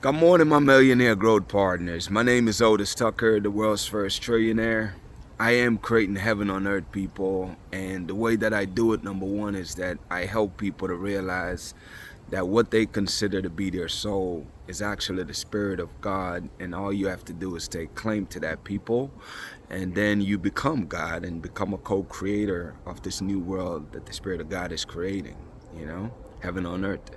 Good morning, my millionaire growth partners. My name is Otis Tucker, the world's first trillionaire. I am creating heaven on earth, people, and the way that I do it, number one, is that I help people to realize that what they consider to be their soul is actually the spirit of God, and all you have to do is take claim to that, people, and then you become God and become a co-creator of this new world that the spirit of God is creating, heaven on earth.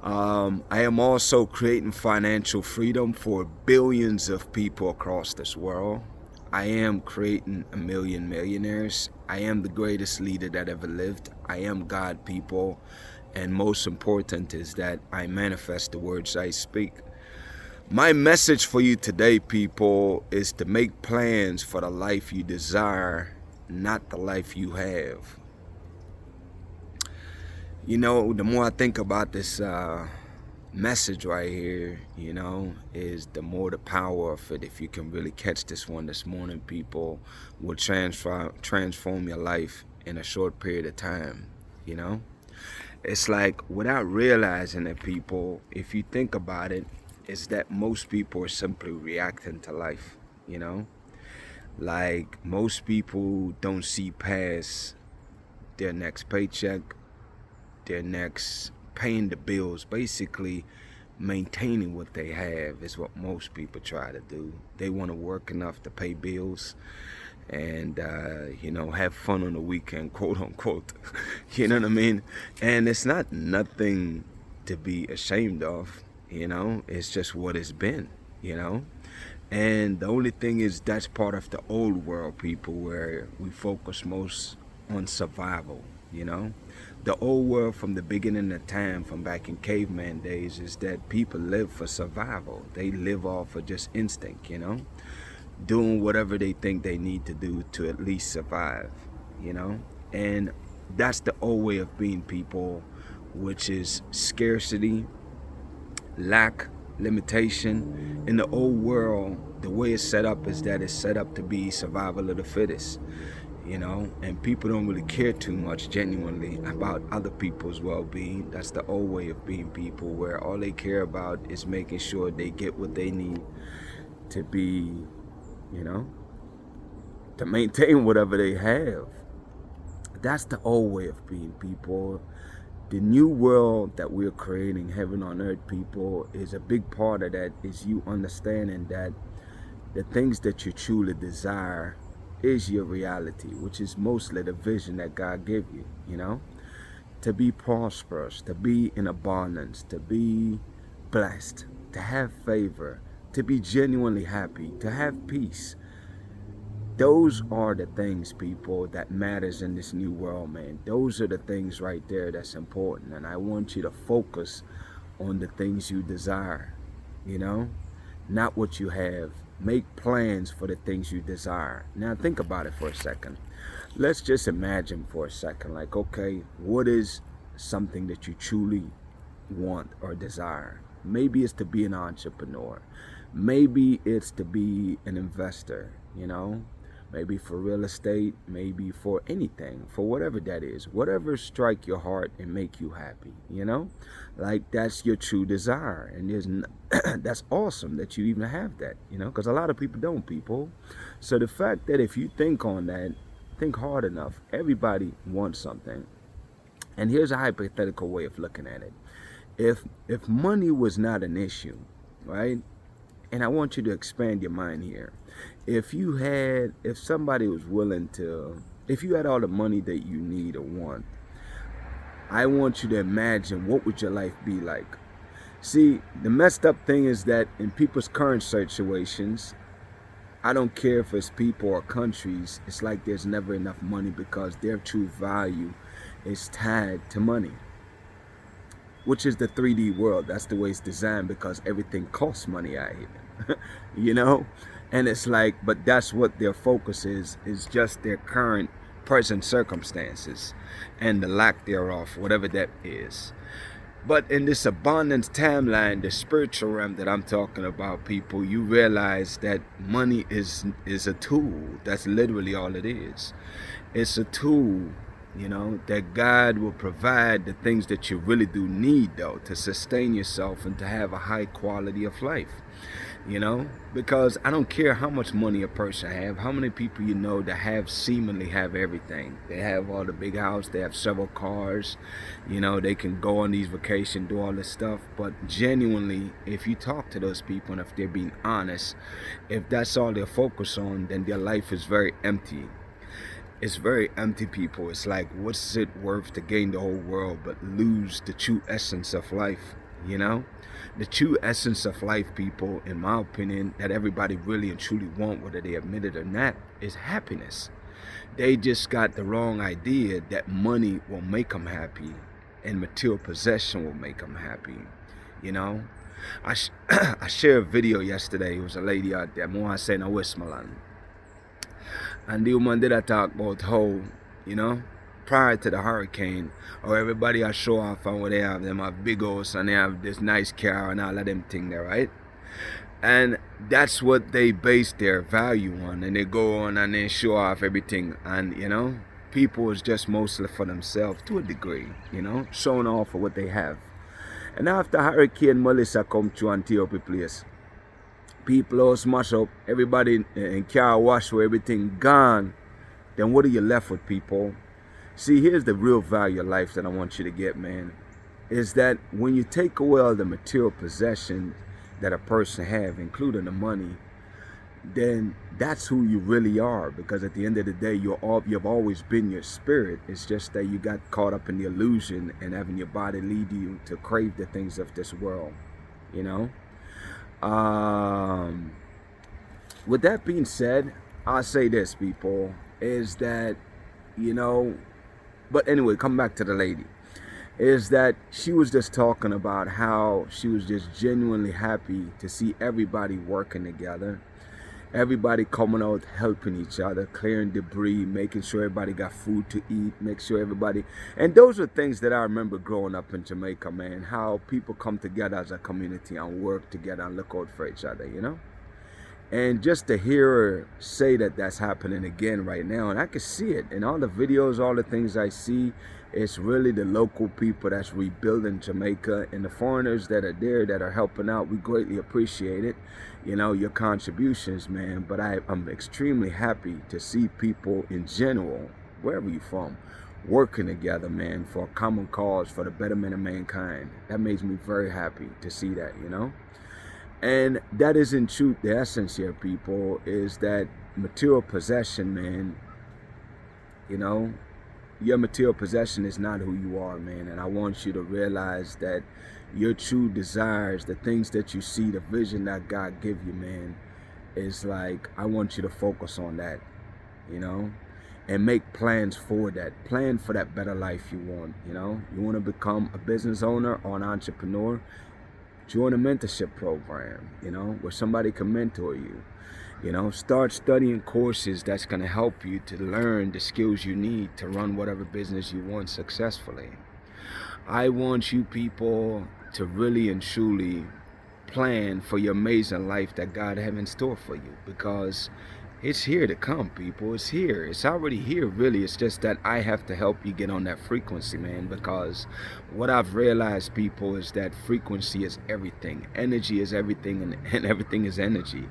I am also creating financial freedom for billions of people across this world. I am creating a million millionaires. I am the greatest leader that ever lived. I am God, people. And most important is that I manifest the words I speak. My message for you today, people, is to make plans for the life you desire, not the life you have. The more I think about this message right here, is the more the power of it, if you can really catch this one this morning, people, will transform your life in a short period of time. It's like, without realizing it, people, if you think about it, is that most people are simply reacting to life. Like, most people don't see past their next paycheck, their next paying the bills. Basically, maintaining what they have is what most people try to do. They want to work enough to pay bills and have fun on the weekend, quote unquote. You know what I mean? And it's not nothing to be ashamed of. It's just what it's been. And the only thing is, that's part of the old world, people, where we focus most on survival. The old world, from the beginning of time, from back in caveman days, is that people live for survival. They live off of just instinct, doing whatever they think they need to do to at least survive, and that's the old way of being, people, which is scarcity, lack, limitation. In the old world, the way it's set up is that it's set up to be survival of the fittest. And people don't really care too much genuinely about other people's well-being. That's the old way of being, people, where all they care about is making sure they get what they need to be, to maintain whatever they have. That's the old way of being, people. The new world that we're creating, heaven on earth, people, is a big part of that, is you understanding that the things that you truly desire is your reality, which is mostly the vision that God gave you, to be prosperous, to be in abundance, to be blessed, to have favor, to be genuinely happy, to have peace. Those are the things, people, that matters in this new world, man. Those are the things right there that's important. And I want you to focus on the things you desire, not what you have. Make plans for the things you desire. Now think about it for a second. Let's just imagine for a second, like, okay, what is something that you truly want or desire? Maybe it's to be an entrepreneur. Maybe it's to be an investor, maybe for real estate, maybe for anything, for whatever that is, whatever strike your heart and make you happy, like, that's your true desire. And that's awesome that you even have that, because a lot of people don't, people. So the fact that if you think on that, think hard enough, everybody wants something. And here's a hypothetical way of looking at it. If money was not an issue, right? And I want you to expand your mind here. If somebody was willing to, if you had all the money that you need or want, I want you to imagine, what would your life be like? See, the messed up thing is that in people's current situations, I don't care if it's people or countries, it's like there's never enough money, because their true value is tied to money, which is the 3D world. That's the way it's designed, because everything costs money out here. And it's like, but that's what their focus is just their current present circumstances and the lack thereof, whatever that is. But in this abundance timeline, the spiritual realm that I'm talking about, people, you realize that money is a tool. That's literally all it is. It's a tool You know, that God will provide the things that you really do need, though, to sustain yourself and to have a high quality of life. You know, because I don't care how much money a person have, how many people you know that have seemingly have everything. They have all the big house, they have several cars, you know, they can go on these vacations, do all this stuff. But genuinely, if you talk to those people and if they're being honest, if that's all they're focused on, then their life is very empty. It's very empty, people. It's like, what's it worth to gain the whole world but lose the true essence of life? You know, the true essence of life, people, in my opinion, that everybody really and truly want, whether they admit it or not, is happiness. They just got the wrong idea that money will make them happy and material possession will make them happy. You know, I shared a video yesterday. It was a lady out there, more I say in Westmoreland. And the woman did talk about how, you know, prior to the hurricane, or everybody I show off and what they have big house and they have this nice car and all of them thing there, right? And that's what they base their value on, and they go on and they show off everything. And you know, people is just mostly for themselves to a degree, you know, showing off of what they have. And after Hurricane Melissa come through and tear up the place, people all smash up, everybody in car wash where everything gone, then what are you left with, people? See, here's the real value of life that I want you to get, man, is that when you take away all the material possessions that a person have, including the money, then that's who you really are. Because at the end of the day, you've always been your spirit. It's just that you got caught up in the illusion and having your body lead you to crave the things of this world, you know? With that being said, I'll say this, people, is that, you know, but anyway, come back to the lady, is that she was just talking about how she was just genuinely happy to see everybody working together, everybody coming out helping each other, clearing debris, making sure everybody got food to eat, make sure everybody, and those are things that I remember growing up in Jamaica, man, how people come together as a community and work together and look out for each other, you know. And just to hear her say that that's happening again right now, and I can see it in all the videos, all the things I see, it's really the local people that's rebuilding Jamaica, and the foreigners that are there that are helping out. We greatly appreciate it, you know, your contributions, man. But I'm extremely happy to see people in general, wherever you're from, working together, man, for a common cause, for the betterment of mankind. That makes me very happy to see that, you know. And that is in truth the essence here, people, is that material possession, man, you know, your material possession is not who you are, man. And I want you to realize that your true desires, the things that you see, the vision that God give you, man, is like, I want you to focus on that, you know, and make plans for that. Plan for that better life you want, you know. You want to become a business owner or an entrepreneur? Join a mentorship program, you know, where somebody can mentor you. You know, start studying courses that's going to help you to learn the skills you need to run whatever business you want successfully. I want you people to really and truly plan for your amazing life that God has in store for you, because it's here to come, people. It's here. It's already here, really. It's just that I have to help you get on that frequency, man, because what I've realized, people, is that frequency is everything. Energy is everything, and everything is energy.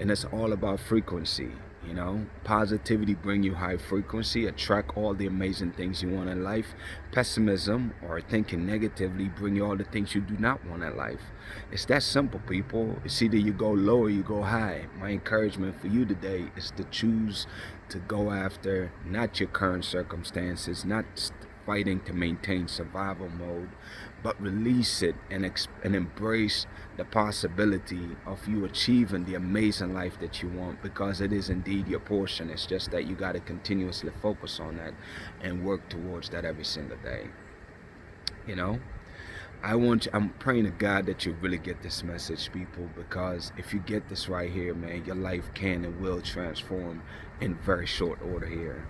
And it's all about frequency, you know. Positivity bring you high frequency, attract all the amazing things you want in life. Pessimism or thinking negatively bring you all the things you do not want in life. It's that simple, people. It's either you go low or you go high. My encouragement for you today is to choose to go after not your current circumstances, not fighting to maintain survival mode, but release it and embrace the possibility of you achieving the amazing life that you want, because it is indeed your portion. It's just that you got to continuously focus on that and work towards that every single day, you know. I'm praying to God that you really get this message, people, because if you get this right here, man, your life can and will transform in very short order here.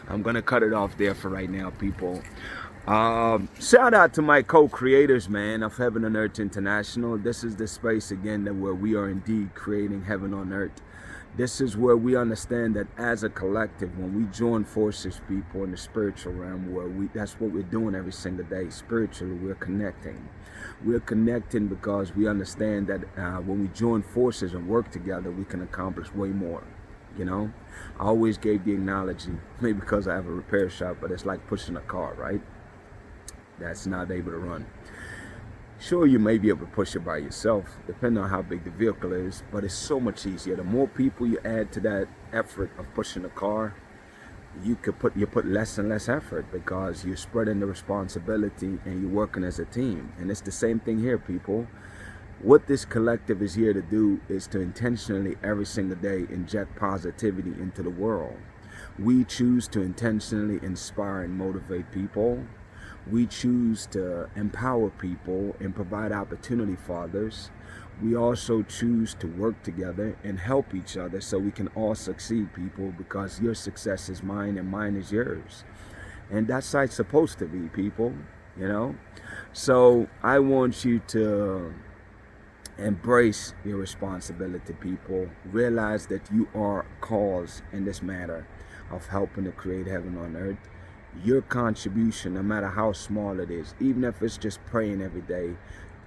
I'm going to cut it off there for right now, people. Shout out to my co-creators, man, of Heaven on Earth International. This is the space again that where we are indeed creating heaven on earth. This is where we understand that as a collective, when we join forces, people, in the spiritual realm, that's what we're doing every single day. Spiritually, we're connecting. We're connecting because we understand that when we join forces and work together, we can accomplish way more. You know, I always gave the analogy, maybe because I have a repair shop, but it's like pushing a car, right? That's not able to run. Sure, you may be able to push it by yourself, depending on how big the vehicle is, but it's so much easier. The more people you add to that effort of pushing a car, you put less and less effort because you're spreading the responsibility and you're working as a team. And it's the same thing here, people. What this collective is here to do is to intentionally every single day inject positivity into the world. We choose to intentionally inspire and motivate people. We choose to empower people and provide opportunity for others. We also choose to work together and help each other so we can all succeed, people, because your success is mine and mine is yours. And that's how it's supposed to be, people, you know? So I want you to embrace your responsibility, people. Realize that you are a cause in this matter of helping to create heaven on earth. Your contribution, no matter how small it is, even if it's just praying every day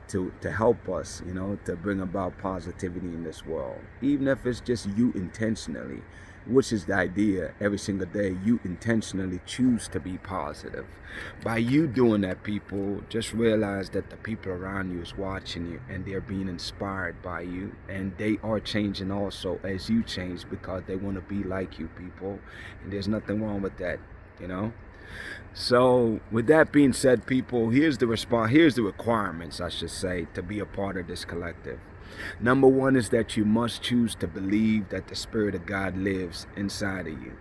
to help us, you know, to bring about positivity in this world, even if it's just you intentionally, which is the idea, every single day you intentionally choose to be positive. By you doing that, people, just realize that the people around you is watching you and they're being inspired by you, and they are changing also as you change because they want to be like you, people, and there's nothing wrong with that, you know. So with that being said, people, here's the requirements, I should say, to be a part of this collective. Number one is that you must choose to believe that the Spirit of God lives inside of you.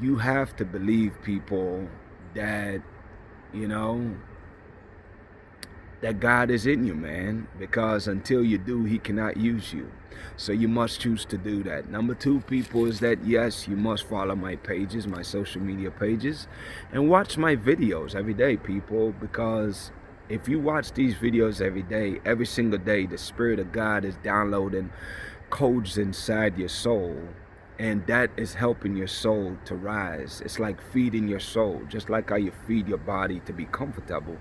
You have to believe, people, that, you know, that God is in you, man, because until you do, he cannot use you. So you must choose to do that. Number two, people, is that yes, you must follow my pages, my social media pages, and watch my videos every day, people, because if you watch these videos every day, every single day, the Spirit of God is downloading codes inside your soul, and that is helping your soul to rise. It's like feeding your soul, just like how you feed your body to be comfortable.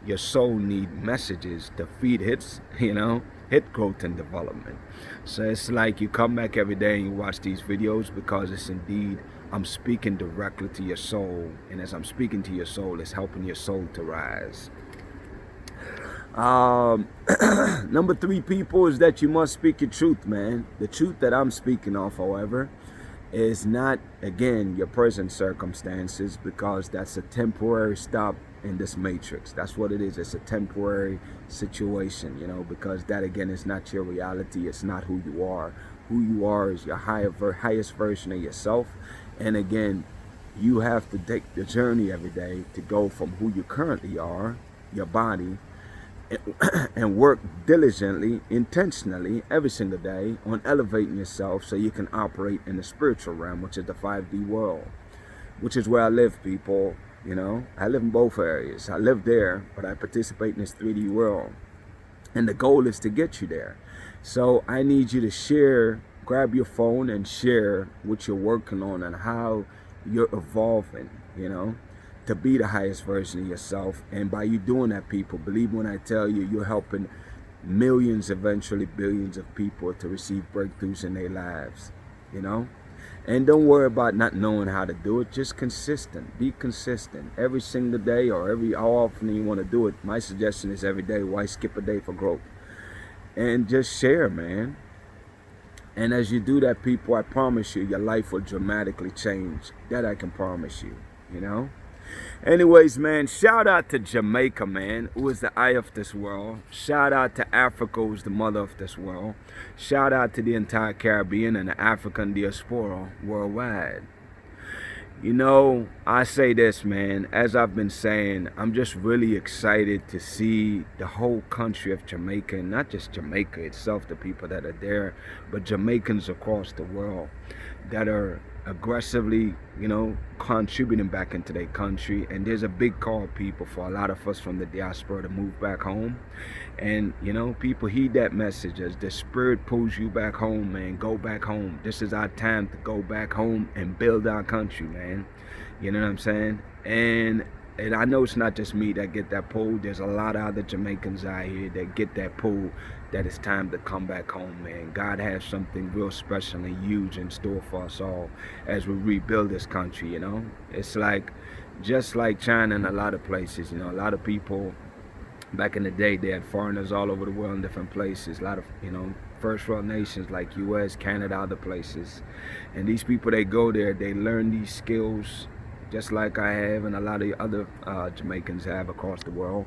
Your soul need messages to feed its, its growth and development. So it's like you come back every day and you watch these videos because it's indeed, I'm speaking directly to your soul. And as I'm speaking to your soul, it's helping your soul to rise. Number three, people, is that you must speak your truth, man. The truth that I'm speaking of, however, is not, again, your present circumstances, because that's a temporary stop in this matrix. That's what it is. It's a temporary situation, because that, again, is not your reality. It's not who you are. Who you are is your highest version of yourself. And again, you have to take the journey every day to go from who you currently are, your body, and work diligently, intentionally, every single day on elevating yourself so you can operate in the spiritual realm, which is the 5D world, which is where I live, people. I live in both areas. I live there, but I participate in this 3D world. And the goal is to get you there. So I need you to share, grab your phone and share what you're working on and how you're evolving, to be the highest version of yourself. And by you doing that, people, believe when I tell you, you're helping millions, eventually billions of people to receive breakthroughs in their lives, And don't worry about not knowing how to do it. Just consistent. Be consistent. Every single day, or how often you want to do it. My suggestion is every day. Why skip a day for growth? And just share, man. And as you do that, people, I promise you, your life will dramatically change. That I can promise you, Anyways, man, shout out to Jamaica, man, who is the eye of this world. Shout out to Africa, who's the mother of this world. Shout out to the entire Caribbean and the African diaspora worldwide. I say this, man, as I've been saying, I'm just really excited to see the whole country of Jamaica, and not just Jamaica itself, the people that are there, but Jamaicans across the world that are aggressively, contributing back into their country. And there's a big call, people, for a lot of us from the diaspora to move back home. And, people heed that message. As the Spirit pulls you back home, man, go back home. This is our time to go back home and build our country, man. You know what I'm saying? And I know it's not just me that get that pull. There's a lot of other Jamaicans out here that get that pull, that it's time to come back home, man. God has something real special and huge in store for us all as we rebuild this country, It's like, just like China and a lot of places, a lot of people back in the day, they had foreigners all over the world in different places. A lot of, first world nations like US, Canada, other places. And these people, they go there, they learn these skills, just like I have and a lot of other Jamaicans have across the world.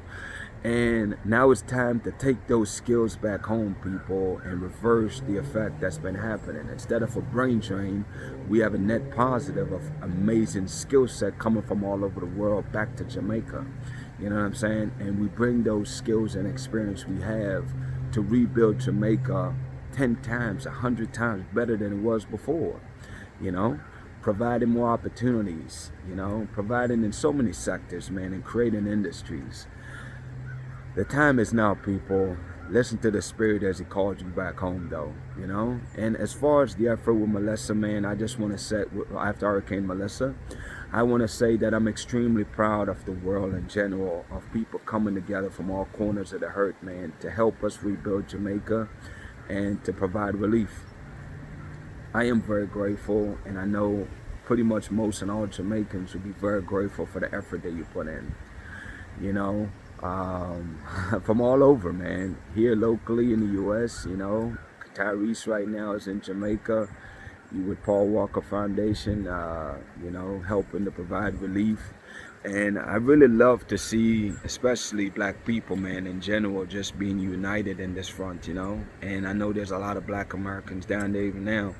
And now it's time to take those skills back home, people, and reverse the effect that's been happening. Instead of a brain drain, we have a net positive of amazing skill set coming from all over the world back to Jamaica. You know what I'm saying? And we bring those skills and experience we have to rebuild Jamaica 10 times, 100 times better than it was before, providing more opportunities, providing in so many sectors, man, and creating industries. The time is now, people. Listen to the Spirit as He calls you back home, though, And as far as the effort with Melissa, man, I just want to say, after Hurricane Melissa, I want to say that I'm extremely proud of the world in general, of people coming together from all corners of the hurt, man, to help us rebuild Jamaica and to provide relief. I am very grateful, and I know pretty much most and all Jamaicans will be very grateful for the effort that you put in, from all over, man. Here locally in the U.S., Tyrese right now is in Jamaica. You with Paul Walker Foundation, helping to provide relief. And I really love to see, especially black people, man, in general, just being united in this front, And I know there's a lot of black Americans down there even now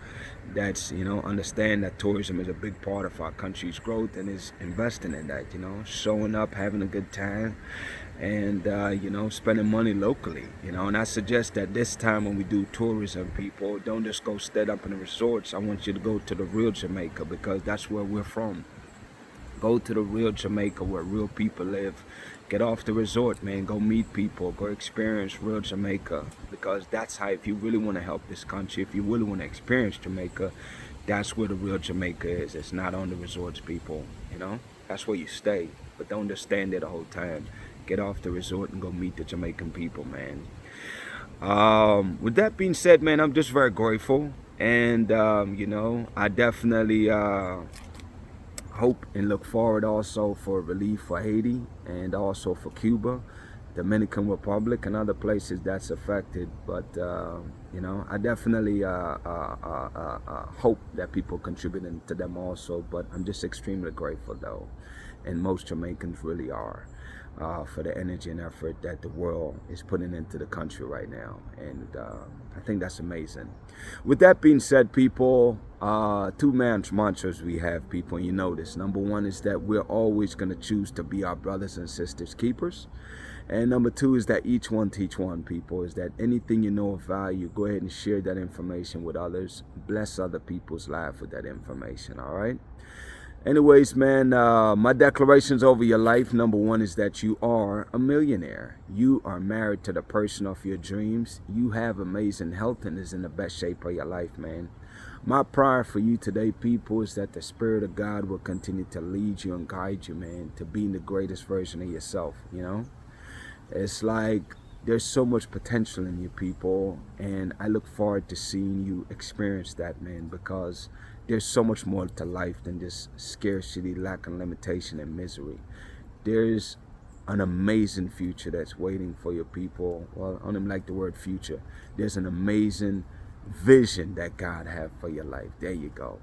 that's, understand that tourism is a big part of our country's growth and is investing in that, showing up, having a good time, and, spending money locally, And I suggest that this time when we do tourism, people, don't just go stay up in the resorts. I want you to go to the real Jamaica, because that's where we're from. Go to the real Jamaica where real people live. Get off the resort, man. Go meet people. Go experience real Jamaica. Because that's how, if you really want to help this country, if you really want to experience Jamaica, that's where the real Jamaica is. It's not on the resorts, people. That's where you stay. But don't just stand there the whole time. Get off the resort and go meet the Jamaican people, man. With that being said, man, I'm just very grateful. And, I definitely hope and look forward also for relief for Haiti and also for Cuba, Dominican Republic, and other places that's affected. But I definitely hope that people contributing to them also. But I'm just extremely grateful, though, and most Jamaicans really are, for the energy and effort that the world is putting into the country right now. And I think that's amazing. With that being said, people, two mantras we have, people, and you know this. Number one is that we're always going to choose to be our brothers and sisters keepers. And number two is that each one teach one, people, is that anything you know of value, go ahead and share that information with others. Bless other people's lives with that information, all right? Anyways, man, my declarations over your life. Number one is that you are a millionaire. You are married to the person of your dreams. You have amazing health and is in the best shape of your life, man. My prayer for you today, people, is that the Spirit of God will continue to lead you and guide you, man, to being the greatest version of yourself, It's like there's so much potential in you, people, and I look forward to seeing you experience that, man, because there's so much more to life than just scarcity, lack, and limitation and misery. There's an amazing future that's waiting for your people. Well, I don't even like the word future. There's an amazing vision that God has for your life. There you go.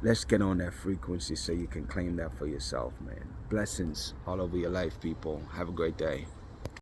Let's get on that frequency so you can claim that for yourself, man. Blessings all over your life, people. Have a great day.